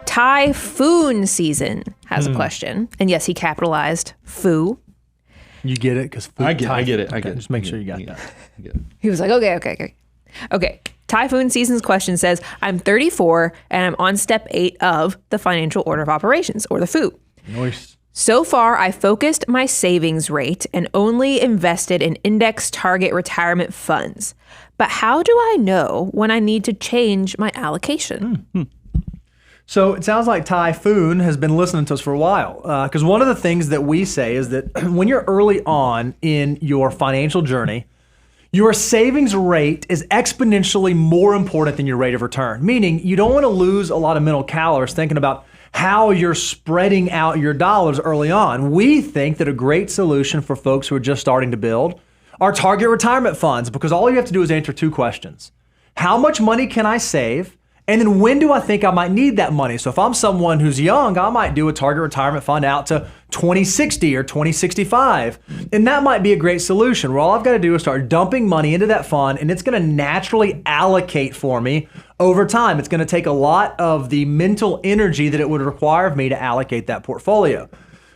Typhoon season has a question. And yes, he capitalized foo. You get it? Because I get it. Just make sure you got that. He was like, okay. Typhoon season's question says, I'm 34 and I'm on step 8 of the financial order of operations, or the foo. Nice. So far, I focused my savings rate and only invested in index target retirement funds. But how do I know when I need to change my allocation? So it sounds like Typhoon has been listening to us for a while, because one of the things that we say is that when you're early on in your financial journey, your savings rate is exponentially more important than your rate of return, meaning you don't want to lose a lot of mental calories thinking about how you're spreading out your dollars early on. We think that a great solution for folks who are just starting to build are target retirement funds, because all you have to do is answer 2 questions. How much money can I save? And then when do I think I might need that money? So if I'm someone who's young, I might do a target retirement fund out to 2060 or 2065. And that might be a great solution where all I've got to do is start dumping money into that fund, and it's going to naturally allocate for me over time. It's going to take a lot of the mental energy that it would require of me to allocate that portfolio.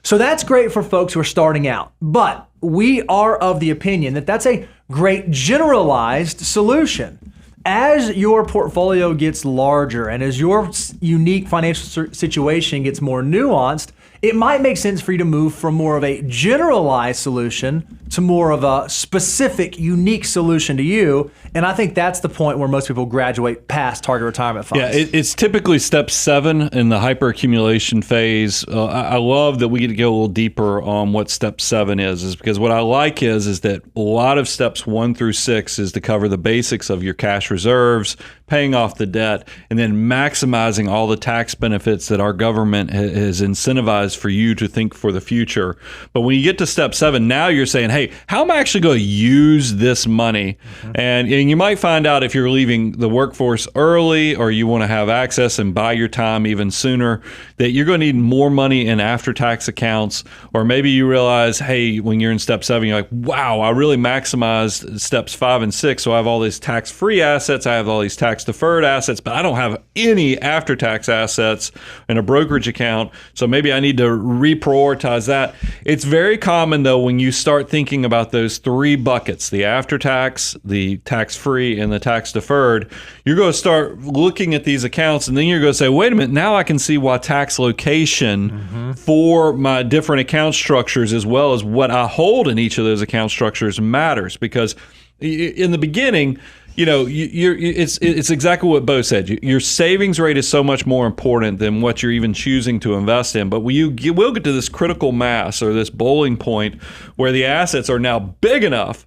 So that's great for folks who are starting out. But we are of the opinion that that's a great generalized solution. As your portfolio gets larger and as your unique financial situation gets more nuanced, it might make sense for you to move from more of a generalized solution to more of a specific, unique solution to you. And I think that's the point where most people graduate past target retirement funds. Yeah, it's typically step 7 in the hyperaccumulation phase. I love that we get to go a little deeper on what step 7 is because what I like is that a lot of steps 1 through 6 is to cover the basics of your cash reserves, paying off the debt, and then maximizing all the tax benefits that our government has incentivized for you to think for the future. But when you get to step 7, now you're saying, hey, how am I actually going to use this money? And you might find out if you're leaving the workforce early or you want to have access and buy your time even sooner, that you're going to need more money in after-tax accounts. Or maybe you realize, hey, when you're in step 7, you're like, wow, I really maximized steps 5 and 6. So I have all these tax-free assets. I have all these tax-deferred assets, but I don't have any after-tax assets in a brokerage account. So maybe I need to reprioritize that. It's very common, though, when you start thinking about those 3 buckets, the after-tax, the tax-free, and the tax-deferred, you're going to start looking at these accounts, and then you're going to say, wait a minute, now I can see why tax location for my different account structures as well as what I hold in each of those account structures matters. Because in the beginning, you know, it's exactly what Bo said. Your savings rate is so much more important than what you're even choosing to invest in. But you will get to this critical mass or this bowling point where the assets are now big enough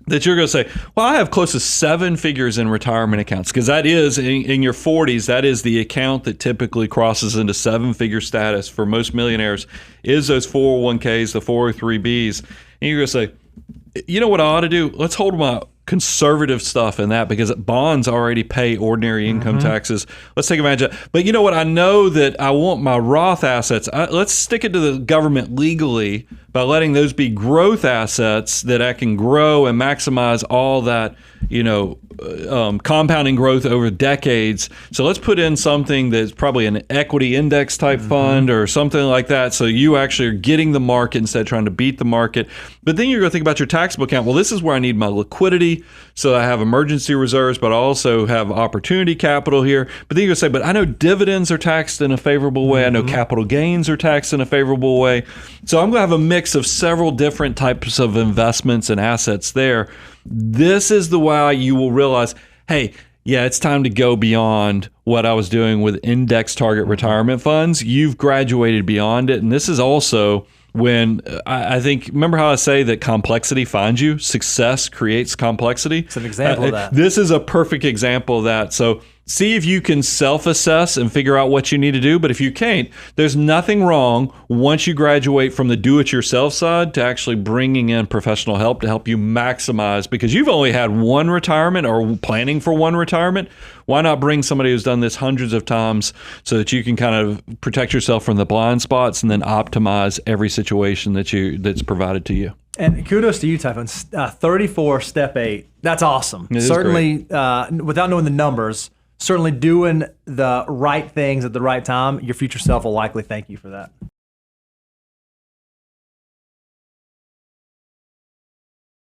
that you're going to say, well, I have close to 7 figures in retirement accounts, because that is, in your 40s, that is the account that typically crosses into 7-figure status for most millionaires, is those 401ks, the 403bs. And you're going to say, you know what I ought to do? Let's hold my conservative stuff in that, because bonds already pay ordinary income taxes. Let's take advantage of it. But you know what? I know that I want my Roth assets. Let's stick it to the government legally by letting those be growth assets that I can grow and maximize all that, you know, compounding growth over decades. So let's put in something that's probably an equity index type fund or something like that. So you actually are getting the market instead of trying to beat the market. But then you're going to think about your taxable account. Well, this is where I need my liquidity. So I have emergency reserves, but I also have opportunity capital here. But then you're going to say, but I know dividends are taxed in a favorable way. I know capital gains are taxed in a favorable way. So I'm going to have a mix of several different types of investments and assets there. This is the way you will realize, hey, yeah, it's time to go beyond what I was doing with index target retirement funds. You've graduated beyond it. And this is also when I think, remember how I say that complexity finds you? Success creates complexity. It's an example of that. This is a perfect example of that. So see if you can self-assess and figure out what you need to do. But if you can't, there's nothing wrong once you graduate from the do-it-yourself side to actually bringing in professional help to help you maximize, because you've only had one retirement or planning for one retirement. Why not bring somebody who's done this hundreds of times so that you can kind of protect yourself from the blind spots and then optimize every situation that's provided to you? And kudos to you, Typhoon. 34, step 8. That's awesome. Certainly, without knowing the numbers, certainly doing the right things at the right time, your future self will likely thank you for that.